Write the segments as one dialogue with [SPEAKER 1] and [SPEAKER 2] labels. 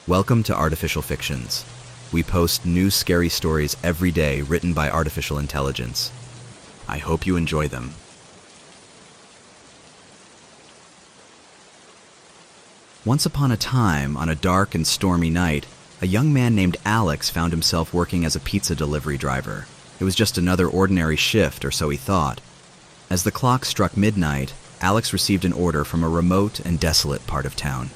[SPEAKER 1] Welcome to Artificial Fictions. We post new scary stories every day written by artificial intelligence. I hope you enjoy them. Once upon a time, on a dark and stormy night, a young man named Alex found himself working as a pizza delivery driver. It was just another ordinary shift, or so he thought. As the clock struck midnight, Alex received an order from a remote and desolate part of town.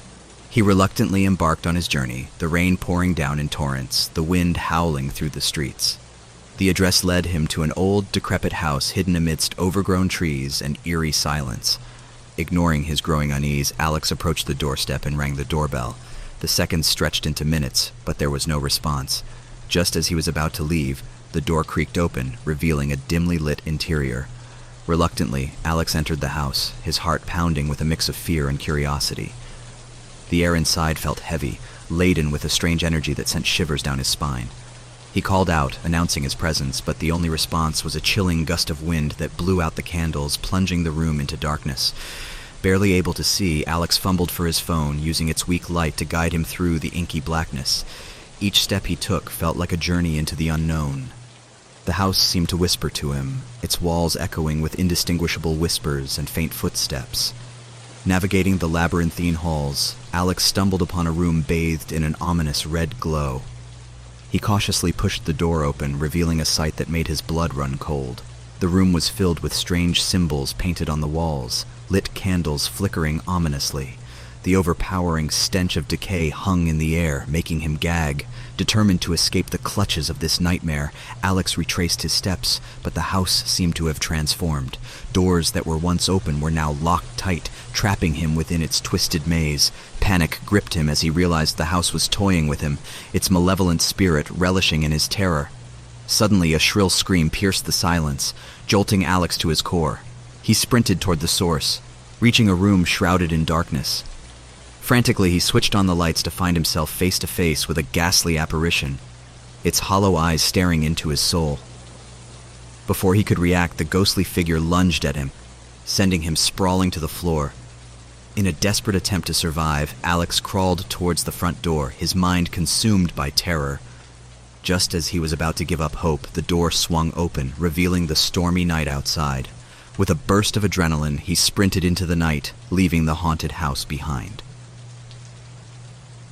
[SPEAKER 1] He reluctantly embarked on his journey, the rain pouring down in torrents, the wind howling through the streets. The address led him to an old, decrepit house hidden amidst overgrown trees and eerie silence. Ignoring his growing unease, Alex approached the doorstep and rang the doorbell. The seconds stretched into minutes, but there was no response. Just as he was about to leave, the door creaked open, revealing a dimly lit interior. Reluctantly, Alex entered the house, his heart pounding with a mix of fear and curiosity. The air inside felt heavy, laden with a strange energy that sent shivers down his spine. He called out, announcing his presence, but the only response was a chilling gust of wind that blew out the candles, plunging the room into darkness. Barely able to see, Alex fumbled for his phone, using its weak light to guide him through the inky blackness. Each step he took felt like a journey into the unknown. The house seemed to whisper to him, its walls echoing with indistinguishable whispers and faint footsteps. Navigating the labyrinthine halls, Alex stumbled upon a room bathed in an ominous red glow. He cautiously pushed the door open, revealing a sight that made his blood run cold. The room was filled with strange symbols painted on the walls, lit candles flickering ominously. The overpowering stench of decay hung in the air, making him gag. Determined to escape the clutches of this nightmare, Alex retraced his steps, but the house seemed to have transformed. Doors that were once open were now locked tight, trapping him within its twisted maze. Panic gripped him as he realized the house was toying with him, its malevolent spirit relishing in his terror. Suddenly, a shrill scream pierced the silence, jolting Alex to his core. He sprinted toward the source, reaching a room shrouded in darkness. Frantically, he switched on the lights to find himself face to face with a ghastly apparition, its hollow eyes staring into his soul. Before he could react, the ghostly figure lunged at him, sending him sprawling to the floor. In a desperate attempt to survive, Alex crawled towards the front door, his mind consumed by terror. Just as he was about to give up hope, the door swung open, revealing the stormy night outside. With a burst of adrenaline, he sprinted into the night, leaving the haunted house behind.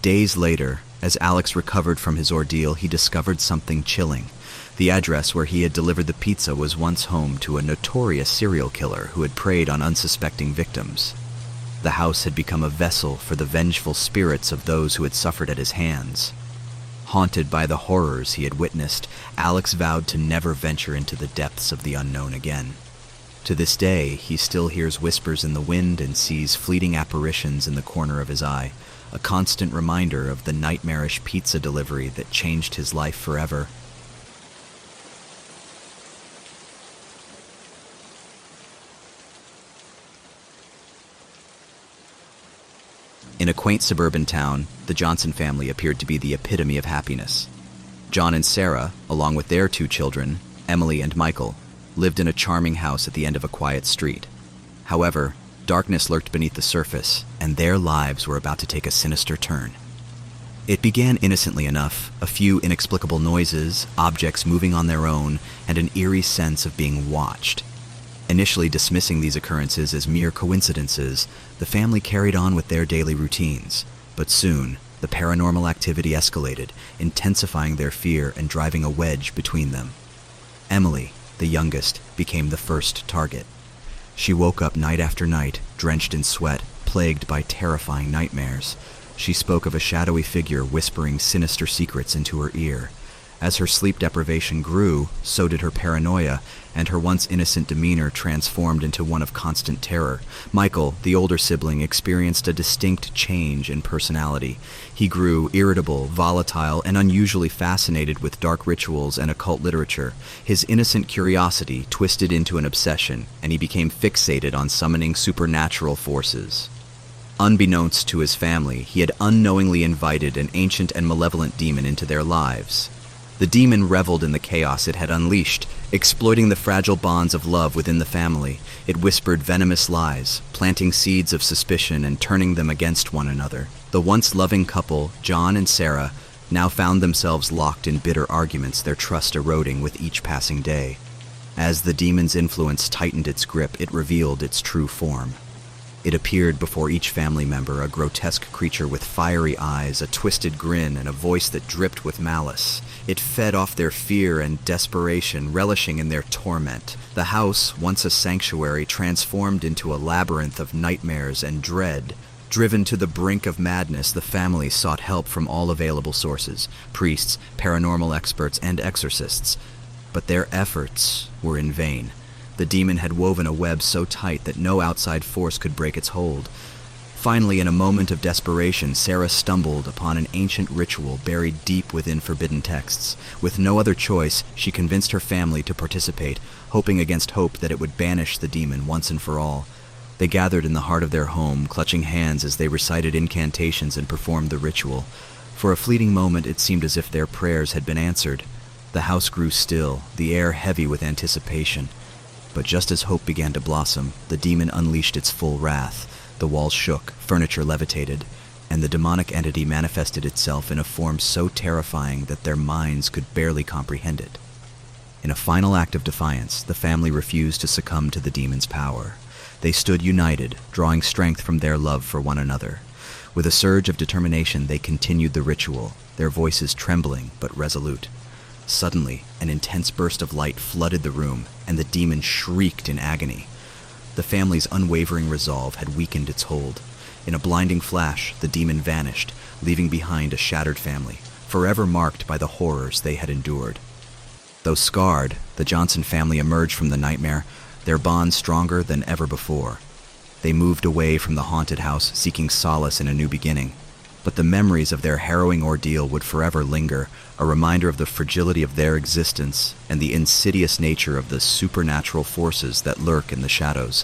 [SPEAKER 1] Days later, as Alex recovered from his ordeal, he discovered something chilling. The address where he had delivered the pizza was once home to a notorious serial killer who had preyed on unsuspecting victims. The house had become a vessel for the vengeful spirits of those who had suffered at his hands. Haunted by the horrors he had witnessed, Alex vowed to never venture into the depths of the unknown again. To this day, he still hears whispers in the wind and sees fleeting apparitions in the corner of his eye, a constant reminder of the nightmarish pizza delivery that changed his life forever. In a quaint suburban town, the Johnson family appeared to be the epitome of happiness. John and Sarah, along with their two children, Emily and Michael, lived in a charming house at the end of a quiet street. However, darkness lurked beneath the surface, and their lives were about to take a sinister turn. It began innocently enough, a few inexplicable noises, objects moving on their own, and an eerie sense of being watched. Initially dismissing these occurrences as mere coincidences, the family carried on with their daily routines. But soon, the paranormal activity escalated, intensifying their fear and driving a wedge between them. Emily, the youngest, became the first target. She woke up night after night, drenched in sweat, plagued by terrifying nightmares. She spoke of a shadowy figure whispering sinister secrets into her ear. As her sleep deprivation grew, so did her paranoia, and her once innocent demeanor transformed into one of constant terror. Michael, the older sibling, experienced a distinct change in personality. He grew irritable, volatile, and unusually fascinated with dark rituals and occult literature. His innocent curiosity twisted into an obsession, and he became fixated on summoning supernatural forces. Unbeknownst to his family, he had unknowingly invited an ancient and malevolent demon into their lives. The demon reveled in the chaos it had unleashed, exploiting the fragile bonds of love within the family. It whispered venomous lies, planting seeds of suspicion and turning them against one another. The once loving couple, John and Sarah, now found themselves locked in bitter arguments, their trust eroding with each passing day. As the demon's influence tightened its grip, it revealed its true form. It appeared before each family member, a grotesque creature with fiery eyes, a twisted grin, and a voice that dripped with malice. It fed off their fear and desperation, relishing in their torment. The house, once a sanctuary, transformed into a labyrinth of nightmares and dread. Driven to the brink of madness, the family sought help from all available sources: priests, paranormal experts, and exorcists. But their efforts were in vain. The demon had woven a web so tight that no outside force could break its hold. Finally, in a moment of desperation, Sarah stumbled upon an ancient ritual buried deep within forbidden texts. With no other choice, she convinced her family to participate, hoping against hope that it would banish the demon once and for all. They gathered in the heart of their home, clutching hands as they recited incantations and performed the ritual. For a fleeting moment, it seemed as if their prayers had been answered. The house grew still, the air heavy with anticipation. But just as hope began to blossom, the demon unleashed its full wrath. The walls shook, furniture levitated, and the demonic entity manifested itself in a form so terrifying that their minds could barely comprehend it. In a final act of defiance, the family refused to succumb to the demon's power. They stood united, drawing strength from their love for one another. With a surge of determination, they continued the ritual, their voices trembling but resolute. Suddenly, an intense burst of light flooded the room, and the demon shrieked in agony. The family's unwavering resolve had weakened its hold. In a blinding flash, the demon vanished, leaving behind a shattered family, forever marked by the horrors they had endured. Though scarred, the Johnson family emerged from the nightmare, their bond stronger than ever before. They moved away from the haunted house, seeking solace in a new beginning. But the memories of their harrowing ordeal would forever linger, a reminder of the fragility of their existence and the insidious nature of the supernatural forces that lurk in the shadows.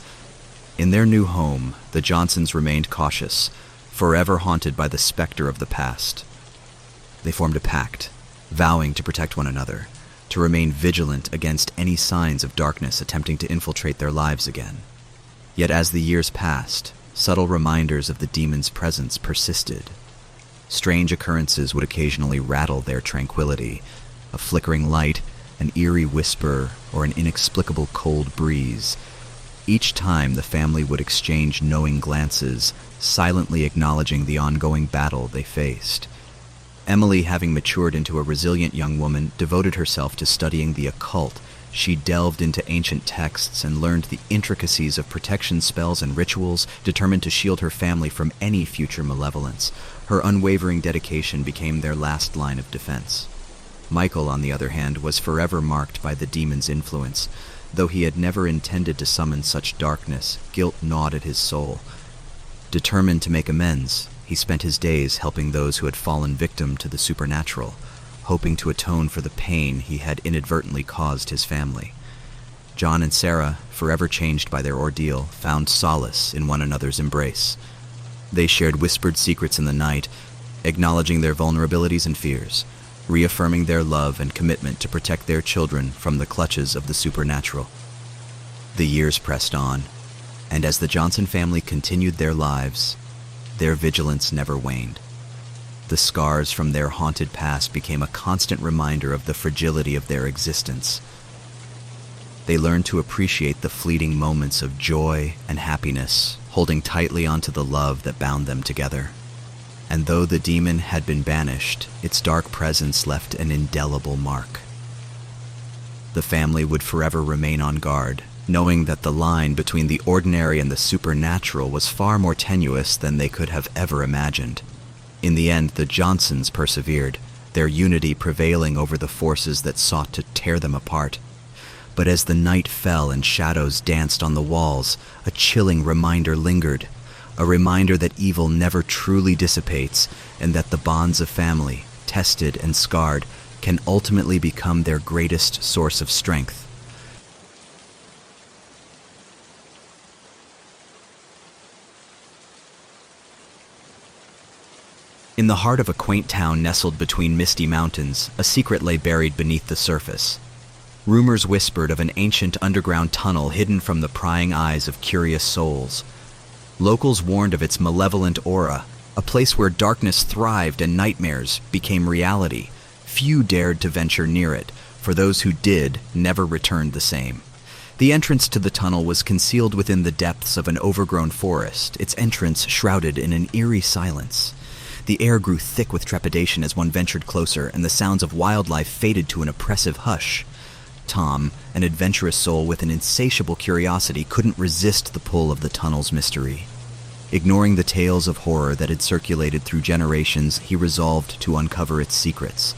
[SPEAKER 1] In their new home, the Johnsons remained cautious, forever haunted by the specter of the past. They formed a pact, vowing to protect one another, to remain vigilant against any signs of darkness attempting to infiltrate their lives again. Yet as the years passed, subtle reminders of the demon's presence persisted. Strange occurrences would occasionally rattle their tranquility: a flickering light, an eerie whisper, or an inexplicable cold breeze. Each time the family would exchange knowing glances, silently acknowledging the ongoing battle they faced. Emily, having matured into a resilient young woman, devoted herself to studying the occult. She delved into ancient texts and learned the intricacies of protection spells and rituals, determined to shield her family from any future malevolence. Her unwavering dedication became their last line of defense. Michael, on the other hand, was forever marked by the demon's influence. Though he had never intended to summon such darkness, guilt gnawed at his soul. Determined to make amends, he spent his days helping those who had fallen victim to the supernatural, hoping to atone for the pain he had inadvertently caused his family. John and Sarah, forever changed by their ordeal, found solace in one another's embrace. They shared whispered secrets in the night, acknowledging their vulnerabilities and fears, reaffirming their love and commitment to protect their children from the clutches of the supernatural. The years pressed on, and as the Johnson family continued their lives, their vigilance never waned. The scars from their haunted past became a constant reminder of the fragility of their existence. They learned to appreciate the fleeting moments of joy and happiness, holding tightly onto the love that bound them together. And though the demon had been banished, its dark presence left an indelible mark. The family would forever remain on guard, knowing that the line between the ordinary and the supernatural was far more tenuous than they could have ever imagined. In the end, the Johnsons persevered, their unity prevailing over the forces that sought to tear them apart. But as the night fell and shadows danced on the walls, a chilling reminder lingered, a reminder that evil never truly dissipates, and that the bonds of family, tested and scarred, can ultimately become their greatest source of strength. In the heart of a quaint town nestled between misty mountains, a secret lay buried beneath the surface. Rumors whispered of an ancient underground tunnel hidden from the prying eyes of curious souls. Locals warned of its malevolent aura, a place where darkness thrived and nightmares became reality. Few dared to venture near it, for those who did never returned the same. The entrance to the tunnel was concealed within the depths of an overgrown forest, its entrance shrouded in an eerie silence. The air grew thick with trepidation as one ventured closer, and the sounds of wildlife faded to an oppressive hush. Tom, an adventurous soul with an insatiable curiosity, couldn't resist the pull of the tunnel's mystery. Ignoring the tales of horror that had circulated through generations, he resolved to uncover its secrets.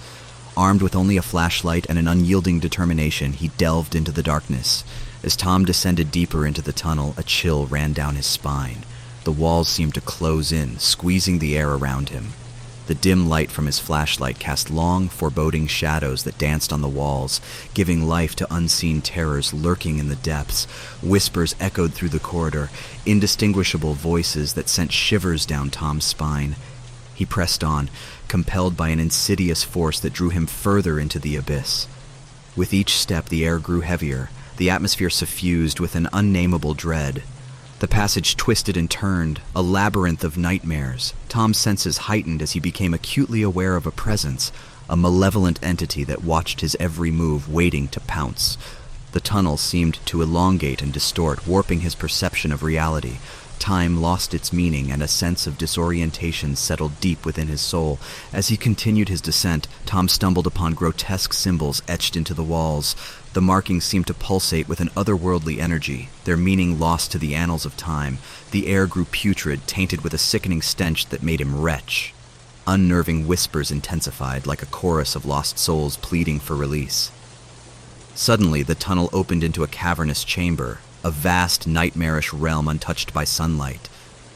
[SPEAKER 1] Armed with only a flashlight and an unyielding determination, he delved into the darkness. As Tom descended deeper into the tunnel, a chill ran down his spine. The walls seemed to close in, squeezing the air around him. The dim light from his flashlight cast long, foreboding shadows that danced on the walls, giving life to unseen terrors lurking in the depths. Whispers echoed through the corridor, indistinguishable voices that sent shivers down Tom's spine. He pressed on, compelled by an insidious force that drew him further into the abyss. With each step, the air grew heavier, the atmosphere suffused with an unnameable dread. The passage twisted and turned, a labyrinth of nightmares. Tom's senses heightened as he became acutely aware of a presence, a malevolent entity that watched his every move, waiting to pounce. The tunnel seemed to elongate and distort, warping his perception of reality. Time lost its meaning, and a sense of disorientation settled deep within his soul. As he continued his descent, Tom stumbled upon grotesque symbols etched into the walls. The markings seemed to pulsate with an otherworldly energy, their meaning lost to the annals of time. The air grew putrid, tainted with a sickening stench that made him retch. Unnerving whispers intensified, like a chorus of lost souls pleading for release. Suddenly, the tunnel opened into a cavernous chamber, a vast, nightmarish realm untouched by sunlight.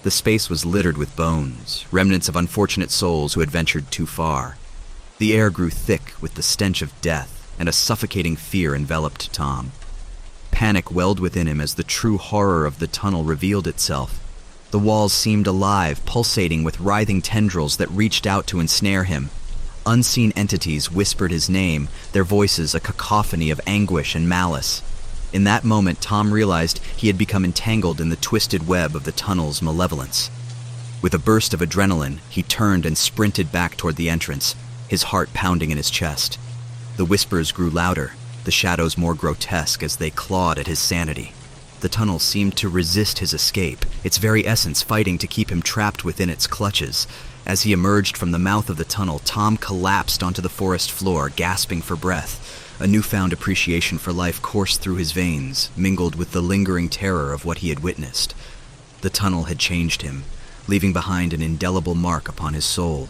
[SPEAKER 1] The space was littered with bones, remnants of unfortunate souls who had ventured too far. The air grew thick with the stench of death, and a suffocating fear enveloped Tom. Panic welled within him as the true horror of the tunnel revealed itself. The walls seemed alive, pulsating with writhing tendrils that reached out to ensnare him. Unseen entities whispered his name, their voices a cacophony of anguish and malice. In that moment, Tom realized he had become entangled in the twisted web of the tunnel's malevolence. With a burst of adrenaline, he turned and sprinted back toward the entrance, his heart pounding in his chest. The whispers grew louder, the shadows more grotesque as they clawed at his sanity. The tunnel seemed to resist his escape, its very essence fighting to keep him trapped within its clutches. As he emerged from the mouth of the tunnel, Tom collapsed onto the forest floor, gasping for breath. A newfound appreciation for life coursed through his veins, mingled with the lingering terror of what he had witnessed. The tunnel had changed him, leaving behind an indelible mark upon his soul.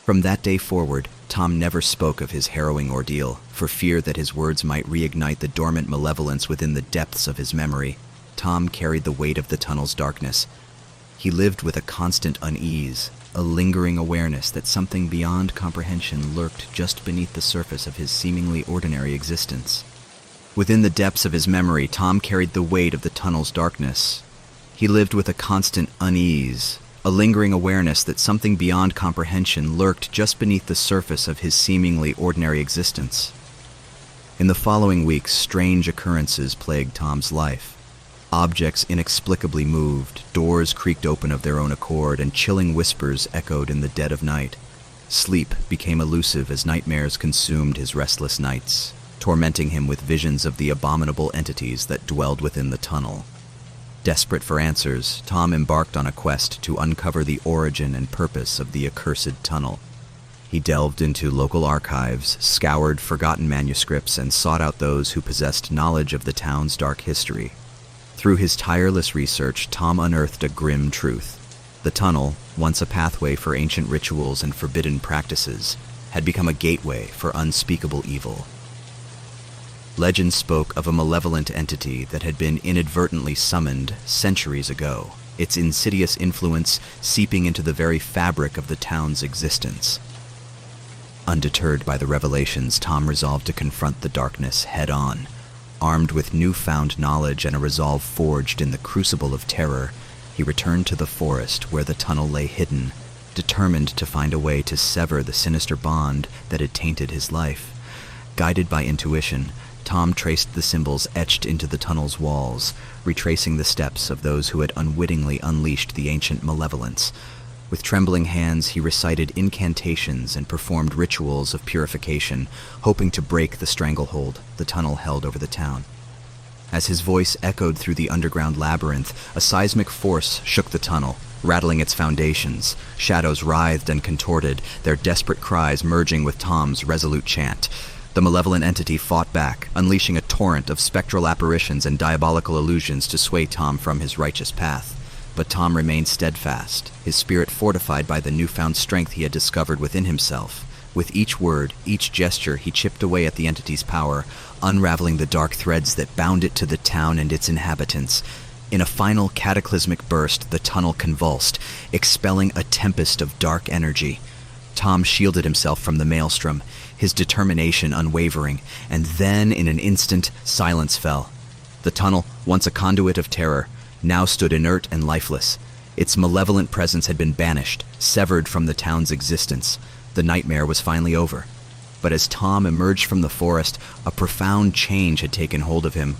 [SPEAKER 1] From that day forward, Tom never spoke of his harrowing ordeal, for fear that his words might reignite the dormant malevolence within the depths of his memory. Tom carried the weight of the tunnel's darkness. He lived with a constant unease, a lingering awareness that something beyond comprehension lurked just beneath the surface of his seemingly ordinary existence. Within the depths of his memory, Tom carried the weight of the tunnel's darkness. He lived with a constant unease, a lingering awareness that something beyond comprehension lurked just beneath the surface of his seemingly ordinary existence. In the following weeks, strange occurrences plagued Tom's life. Objects inexplicably moved, doors creaked open of their own accord, and chilling whispers echoed in the dead of night. Sleep became elusive as nightmares consumed his restless nights, tormenting him with visions of the abominable entities that dwelled within the tunnel. Desperate for answers, Tom embarked on a quest to uncover the origin and purpose of the accursed tunnel. He delved into local archives, scoured forgotten manuscripts, and sought out those who possessed knowledge of the town's dark history. Through his tireless research, Tom unearthed a grim truth. The tunnel, once a pathway for ancient rituals and forbidden practices, had become a gateway for unspeakable evil. Legend spoke of a malevolent entity that had been inadvertently summoned centuries ago, its insidious influence seeping into the very fabric of the town's existence. Undeterred by the revelations, Tom resolved to confront the darkness head-on. Armed with newfound knowledge and a resolve forged in the crucible of terror, he returned to the forest where the tunnel lay hidden, determined to find a way to sever the sinister bond that had tainted his life. Guided by intuition, Tom traced the symbols etched into the tunnel's walls, retracing the steps of those who had unwittingly unleashed the ancient malevolence. With trembling hands, he recited incantations and performed rituals of purification, hoping to break the stranglehold the tunnel held over the town. As his voice echoed through the underground labyrinth, a seismic force shook the tunnel, rattling its foundations. Shadows writhed and contorted, their desperate cries merging with Tom's resolute chant. The malevolent entity fought back, unleashing a torrent of spectral apparitions and diabolical illusions to sway Tom from his righteous path. But Tom remained steadfast, his spirit fortified by the newfound strength he had discovered within himself. With each word, each gesture, he chipped away at the entity's power, unraveling the dark threads that bound it to the town and its inhabitants. In a final cataclysmic burst, the tunnel convulsed, expelling a tempest of dark energy. Tom shielded himself from the maelstrom, his determination unwavering, and then, in an instant, silence fell. The tunnel, once a conduit of terror, now stood inert and lifeless. Its malevolent presence had been banished, severed from the town's existence. The nightmare was finally over. But as Tom emerged from the forest, a profound change had taken hold of him.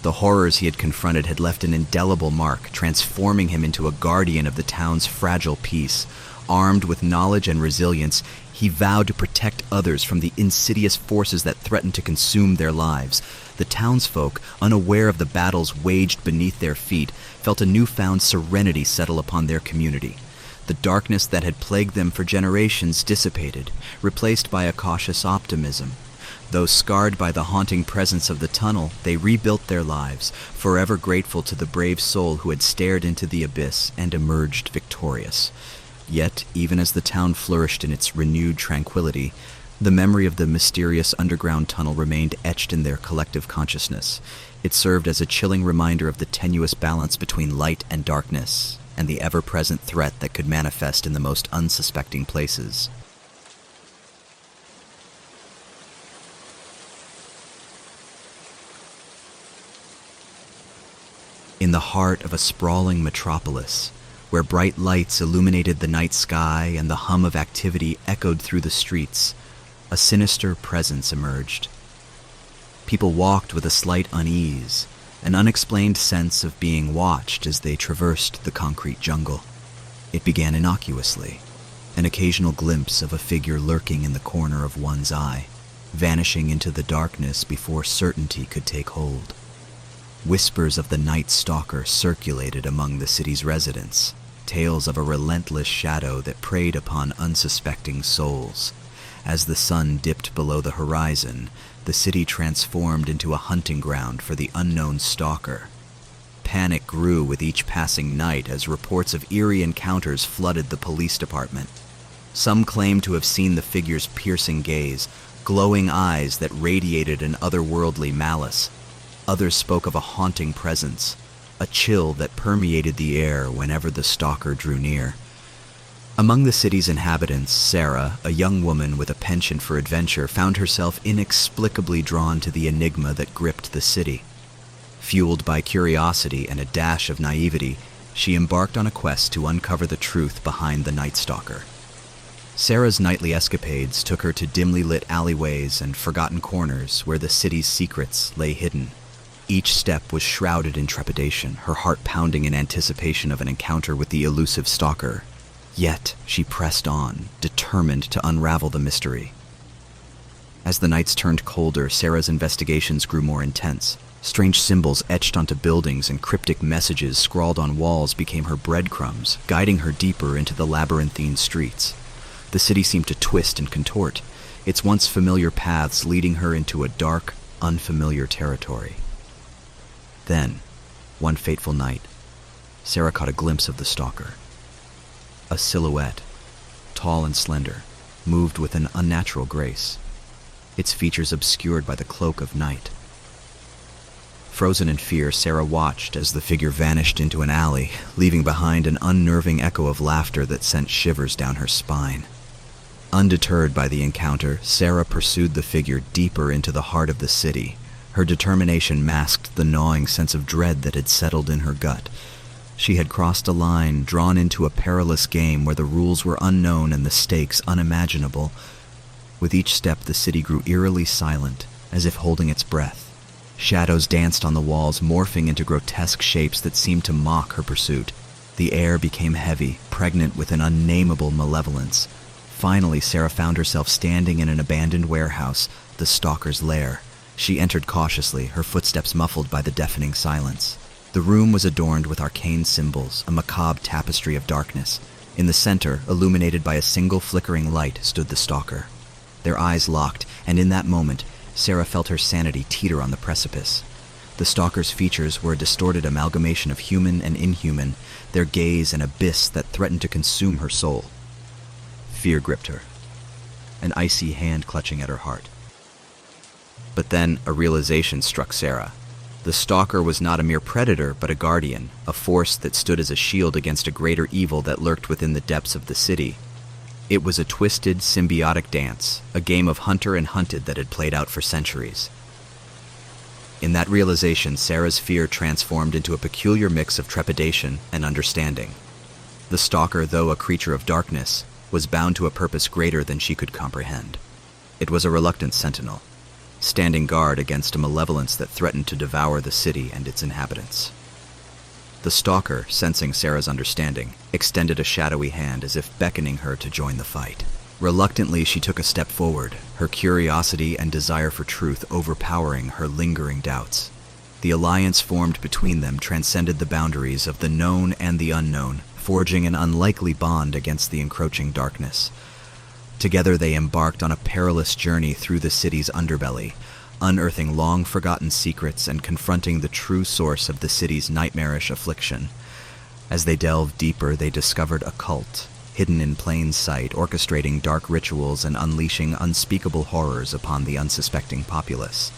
[SPEAKER 1] The horrors he had confronted had left an indelible mark, transforming him into a guardian of the town's fragile peace. Armed with knowledge and resilience, he vowed to protect others from the insidious forces that threatened to consume their lives. The townsfolk, unaware of the battles waged beneath their feet, felt a newfound serenity settle upon their community. The darkness that had plagued them for generations dissipated, replaced by a cautious optimism. Though scarred by the haunting presence of the tunnel, they rebuilt their lives, forever grateful to the brave soul who had stared into the abyss and emerged victorious. Yet, even as the town flourished in its renewed tranquility, the memory of the mysterious underground tunnel remained etched in their collective consciousness. It served as a chilling reminder of the tenuous balance between light and darkness, and the ever-present threat that could manifest in the most unsuspecting places. In the heart of a sprawling metropolis, where bright lights illuminated the night sky and the hum of activity echoed through the streets, a sinister presence emerged. People walked with a slight unease, an unexplained sense of being watched as they traversed the concrete jungle. It began innocuously, an occasional glimpse of a figure lurking in the corner of one's eye, vanishing into the darkness before certainty could take hold. Whispers of the night stalker circulated among the city's residents, tales of a relentless shadow that preyed upon unsuspecting souls. As the sun dipped below the horizon, the city transformed into a hunting ground for the unknown stalker. Panic grew with each passing night as reports of eerie encounters flooded the police department. Some claimed to have seen the figure's piercing gaze, glowing eyes that radiated an otherworldly malice. Others spoke of a haunting presence, a chill that permeated the air whenever the stalker drew near. Among the city's inhabitants, Sarah, a young woman with a penchant for adventure, found herself inexplicably drawn to the enigma that gripped the city. Fueled by curiosity and a dash of naivety, she embarked on a quest to uncover the truth behind the Night Stalker. Sarah's nightly escapades took her to dimly lit alleyways and forgotten corners where the city's secrets lay hidden. Each step was shrouded in trepidation, her heart pounding in anticipation of an encounter with the elusive stalker. Yet she pressed on, determined to unravel the mystery. As the nights turned colder, Sarah's investigations grew more intense. Strange symbols etched onto buildings and cryptic messages scrawled on walls became her breadcrumbs, guiding her deeper into the labyrinthine streets. The city seemed to twist and contort, its once familiar paths leading her into a dark, unfamiliar territory. Then, one fateful night, Sarah caught a glimpse of the stalker. A silhouette, tall and slender, moved with an unnatural grace, its features obscured by the cloak of night. Frozen in fear, Sarah watched as the figure vanished into an alley, leaving behind an unnerving echo of laughter that sent shivers down her spine. Undeterred by the encounter, Sarah pursued the figure deeper into the heart of the city. Her determination masked the gnawing sense of dread that had settled in her gut. She had crossed a line, drawn into a perilous game where the rules were unknown and the stakes unimaginable. With each step, the city grew eerily silent, as if holding its breath. Shadows danced on the walls, morphing into grotesque shapes that seemed to mock her pursuit. The air became heavy, pregnant with an unnameable malevolence. Finally, Sarah found herself standing in an abandoned warehouse, the stalker's lair. She entered cautiously, her footsteps muffled by the deafening silence. The room was adorned with arcane symbols, a macabre tapestry of darkness. In the center, illuminated by a single flickering light, stood the stalker. Their eyes locked, and in that moment, Sarah felt her sanity teeter on the precipice. The stalker's features were a distorted amalgamation of human and inhuman, their gaze an abyss that threatened to consume her soul. Fear gripped her, an icy hand clutching at her heart. But then a realization struck Sarah. The stalker was not a mere predator, but a guardian, a force that stood as a shield against a greater evil that lurked within the depths of the city. It was a twisted, symbiotic dance, a game of hunter and hunted that had played out for centuries. In that realization, Sarah's fear transformed into a peculiar mix of trepidation and understanding. The stalker, though a creature of darkness, was bound to a purpose greater than she could comprehend. It was a reluctant sentinel, standing guard against a malevolence that threatened to devour the city and its inhabitants. The stalker, sensing Sarah's understanding, extended a shadowy hand as if beckoning her to join the fight. Reluctantly, she took a step forward, her curiosity and desire for truth overpowering her lingering doubts. The alliance formed between them transcended the boundaries of the known and the unknown, forging an unlikely bond against the encroaching darkness. Together they embarked on a perilous journey through the city's underbelly, unearthing long-forgotten secrets and confronting the true source of the city's nightmarish affliction. As they delved deeper, they discovered a cult, hidden in plain sight, orchestrating dark rituals and unleashing unspeakable horrors upon the unsuspecting populace.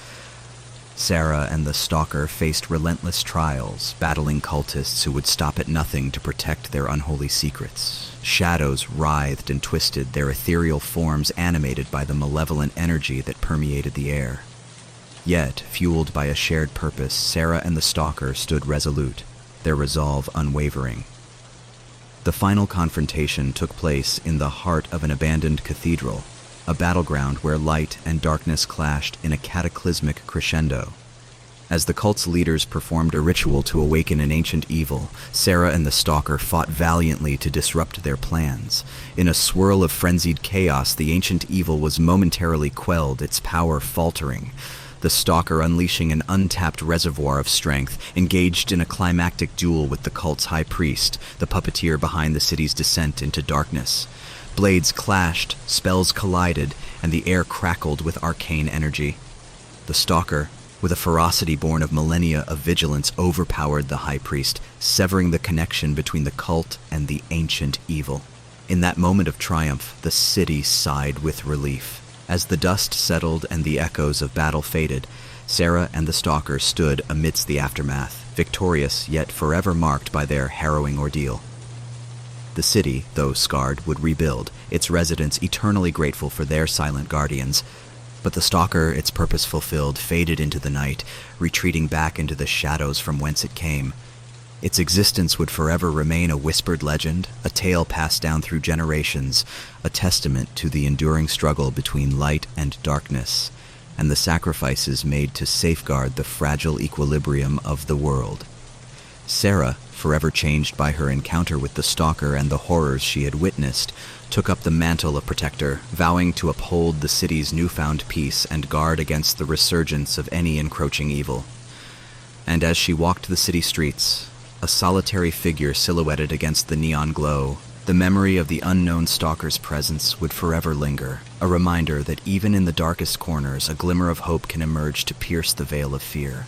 [SPEAKER 1] Sarah and the stalker faced relentless trials, battling cultists who would stop at nothing to protect their unholy secrets. Shadows writhed and twisted, their ethereal forms animated by the malevolent energy that permeated the air. Yet, fueled by a shared purpose, Sarah and the stalker stood resolute, their resolve unwavering. The final confrontation took place in the heart of an abandoned cathedral, a battleground where light and darkness clashed in a cataclysmic crescendo. As the cult's leaders performed a ritual to awaken an ancient evil, Sarah and the stalker fought valiantly to disrupt their plans. In a swirl of frenzied chaos, the ancient evil was momentarily quelled, its power faltering. The stalker, unleashing an untapped reservoir of strength, engaged in a climactic duel with the cult's high priest, the puppeteer behind the city's descent into darkness. Blades clashed, spells collided, and the air crackled with arcane energy. The stalker, with a ferocity born of millennia of vigilance, overpowered the high priest, severing the connection between the cult and the ancient evil. In that moment of triumph, the city sighed with relief. As the dust settled and the echoes of battle faded, Sarah and the stalker stood amidst the aftermath, victorious yet forever marked by their harrowing ordeal. The city, though scarred, would rebuild, its residents eternally grateful for their silent guardians. But the stalker, its purpose fulfilled, faded into the night, retreating back into the shadows from whence it came. Its existence would forever remain a whispered legend, a tale passed down through generations, a testament to the enduring struggle between light and darkness, and the sacrifices made to safeguard the fragile equilibrium of the world. Sarah, forever changed by her encounter with the stalker and the horrors she had witnessed, took up the mantle of protector, vowing to uphold the city's newfound peace and guard against the resurgence of any encroaching evil. And as she walked the city streets, a solitary figure silhouetted against the neon glow, the memory of the unknown stalker's presence would forever linger, a reminder that even in the darkest corners, a glimmer of hope can emerge to pierce the veil of fear.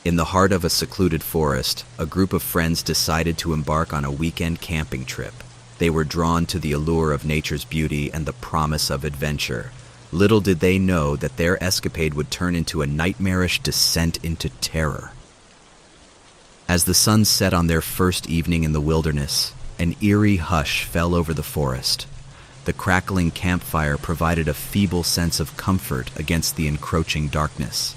[SPEAKER 1] In the heart of a secluded forest, a group of friends decided to embark on a weekend camping trip. They were drawn to the allure of nature's beauty and the promise of adventure. Little did they know that their escapade would turn into a nightmarish descent into terror. As the sun set on their first evening in the wilderness, an eerie hush fell over the forest. The crackling campfire provided a feeble sense of comfort against the encroaching darkness.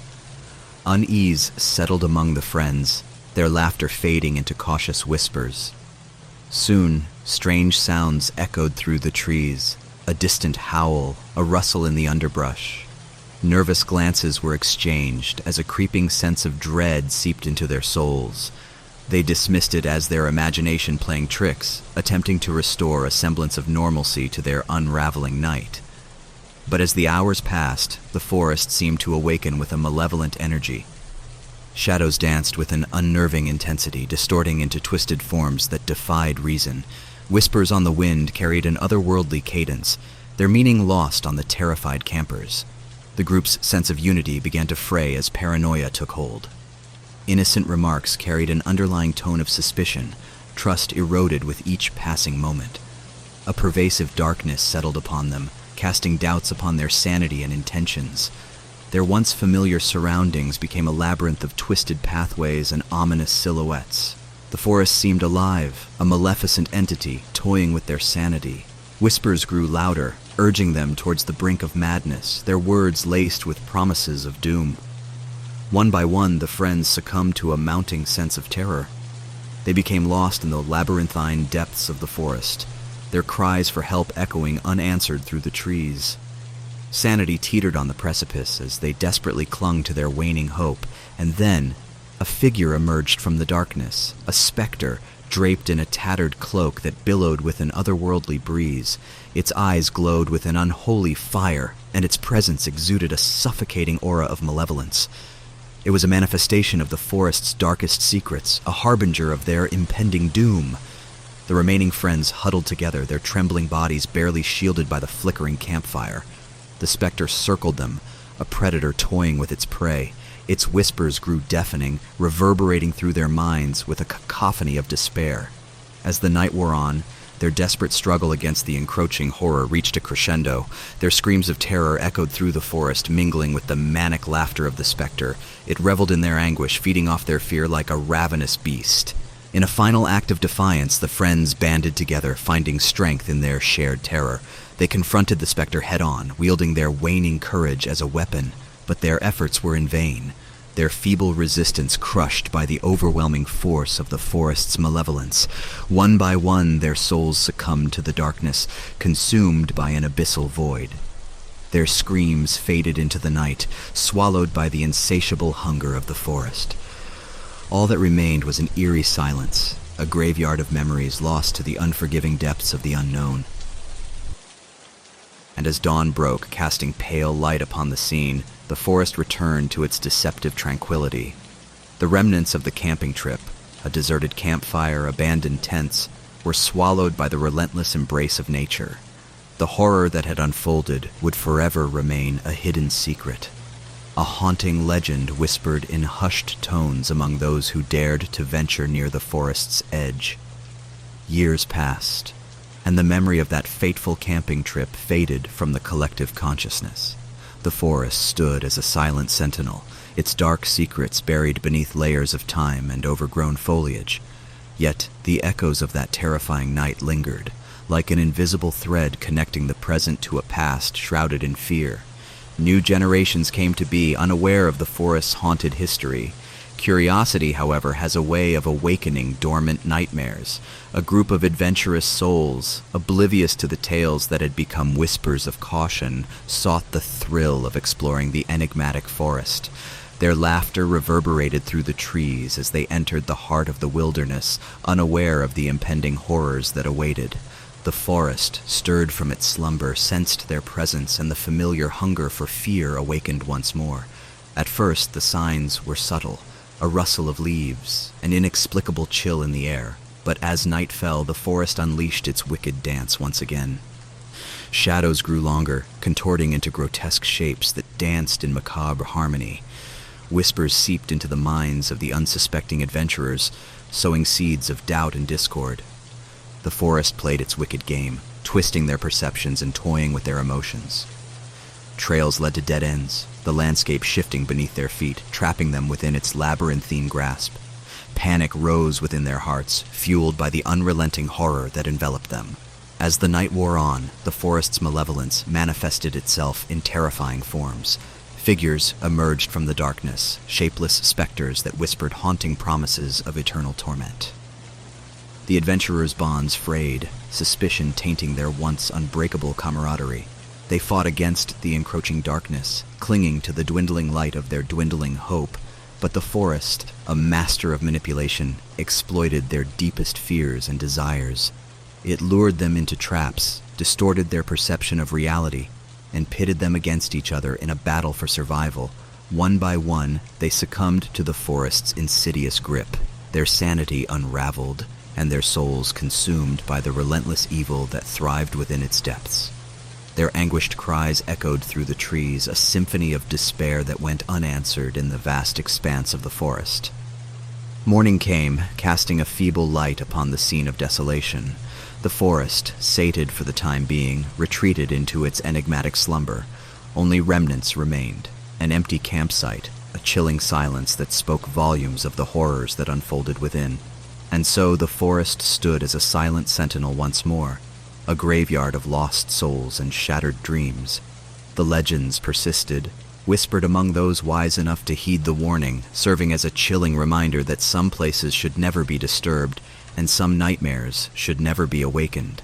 [SPEAKER 1] Unease settled among the friends, their laughter fading into cautious whispers. Soon, strange sounds echoed through the trees, a distant howl, a rustle in the underbrush. Nervous glances were exchanged as a creeping sense of dread seeped into their souls. They dismissed it as their imagination playing tricks, attempting to restore a semblance of normalcy to their unraveling night. But as the hours passed, the forest seemed to awaken with a malevolent energy. Shadows danced with an unnerving intensity, distorting into twisted forms that defied reason. Whispers on the wind carried an otherworldly cadence, their meaning lost on the terrified campers. The group's sense of unity began to fray as paranoia took hold. Innocent remarks carried an underlying tone of suspicion, trust eroded with each passing moment. A pervasive darkness settled upon them, casting doubts upon their sanity and intentions. Their once familiar surroundings became a labyrinth of twisted pathways and ominous silhouettes. The forest seemed alive, a maleficent entity toying with their sanity. Whispers grew louder, urging them towards the brink of madness, their words laced with promises of doom. One by one, the friends succumbed to a mounting sense of terror. They became lost in the labyrinthine depths of the forest, their cries for help echoing unanswered through the trees. Sanity teetered on the precipice as they desperately clung to their waning hope, and then a figure emerged from the darkness, a specter draped in a tattered cloak that billowed with an otherworldly breeze. Its eyes glowed with an unholy fire, and its presence exuded a suffocating aura of malevolence. It was a manifestation of the forest's darkest secrets, a harbinger of their impending doom. The remaining friends huddled together, their trembling bodies barely shielded by the flickering campfire. The specter circled them, a predator toying with its prey. Its whispers grew deafening, reverberating through their minds with a cacophony of despair. As the night wore on, their desperate struggle against the encroaching horror reached a crescendo. Their screams of terror echoed through the forest, mingling with the manic laughter of the specter. It reveled in their anguish, feeding off their fear like a ravenous beast. In a final act of defiance, the friends banded together, finding strength in their shared terror. They confronted the specter head-on, wielding their waning courage as a weapon, but their efforts were in vain. Their feeble resistance crushed by the overwhelming force of the forest's malevolence. One by one, their souls succumbed to the darkness, consumed by an abyssal void. Their screams faded into the night, swallowed by the insatiable hunger of the forest. All that remained was an eerie silence, a graveyard of memories lost to the unforgiving depths of the unknown. And as dawn broke, casting pale light upon the scene, the forest returned to its deceptive tranquility. The remnants of the camping trip, a deserted campfire, abandoned tents, were swallowed by the relentless embrace of nature. The horror that had unfolded would forever remain a hidden secret, a haunting legend whispered in hushed tones among those who dared to venture near the forest's edge. Years passed, and the memory of that fateful camping trip faded from the collective consciousness. The forest stood as a silent sentinel, its dark secrets buried beneath layers of time and overgrown foliage. Yet the echoes of that terrifying night lingered, like an invisible thread connecting the present to a past shrouded in fear. New generations came to be unaware of the forest's haunted history. Curiosity, however, has a way of awakening dormant nightmares. A group of adventurous souls, oblivious to the tales that had become whispers of caution, sought the thrill of exploring the enigmatic forest. Their laughter reverberated through the trees as they entered the heart of the wilderness, unaware of the impending horrors that awaited. The forest, stirred from its slumber, sensed their presence, and the familiar hunger for fear awakened once more. At first, the signs were subtle. A rustle of leaves, an inexplicable chill in the air. But as night fell, the forest unleashed its wicked dance once again. Shadows grew longer, contorting into grotesque shapes that danced in macabre harmony. Whispers seeped into the minds of the unsuspecting adventurers, sowing seeds of doubt and discord. The forest played its wicked game, twisting their perceptions and toying with their emotions. Trails led to dead ends, the landscape shifting beneath their feet, trapping them within its labyrinthine grasp. Panic rose within their hearts, fueled by the unrelenting horror that enveloped them. As the night wore on, the forest's malevolence manifested itself in terrifying forms. Figures emerged from the darkness, shapeless specters that whispered haunting promises of eternal torment. The adventurers' bonds frayed, suspicion tainting their once unbreakable camaraderie. They fought against the encroaching darkness, clinging to the dwindling light of their dwindling hope. But the forest, a master of manipulation, exploited their deepest fears and desires. It lured them into traps, distorted their perception of reality, and pitted them against each other in a battle for survival. One by one, they succumbed to the forest's insidious grip, their sanity unraveled, and their souls consumed by the relentless evil that thrived within its depths. Their anguished cries echoed through the trees, a symphony of despair that went unanswered in the vast expanse of the forest. Morning came, casting a feeble light upon the scene of desolation. The forest, sated for the time being, retreated into its enigmatic slumber. Only remnants remained, an empty campsite, a chilling silence that spoke volumes of the horrors that unfolded within. And so the forest stood as a silent sentinel once more, a graveyard of lost souls and shattered dreams. The legends persisted, whispered among those wise enough to heed the warning, serving as a chilling reminder that some places should never be disturbed, and some nightmares should never be awakened.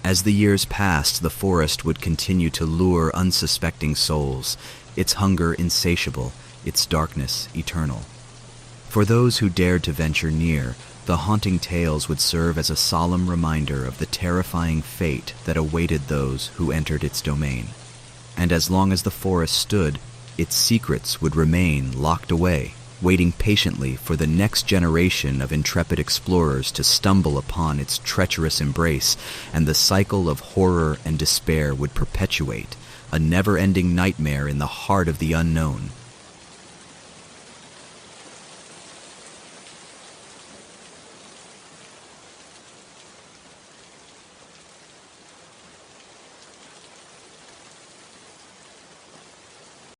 [SPEAKER 1] As the years passed, the forest would continue to lure unsuspecting souls, its hunger insatiable, its darkness eternal. For those who dared to venture near, the haunting tales would serve as a solemn reminder of the terrifying fate that awaited those who entered its domain. And as long as the forest stood, its secrets would remain locked away, waiting patiently for the next generation of intrepid explorers to stumble upon its treacherous embrace, and the cycle of horror and despair would perpetuate, a never-ending nightmare in the heart of the unknown,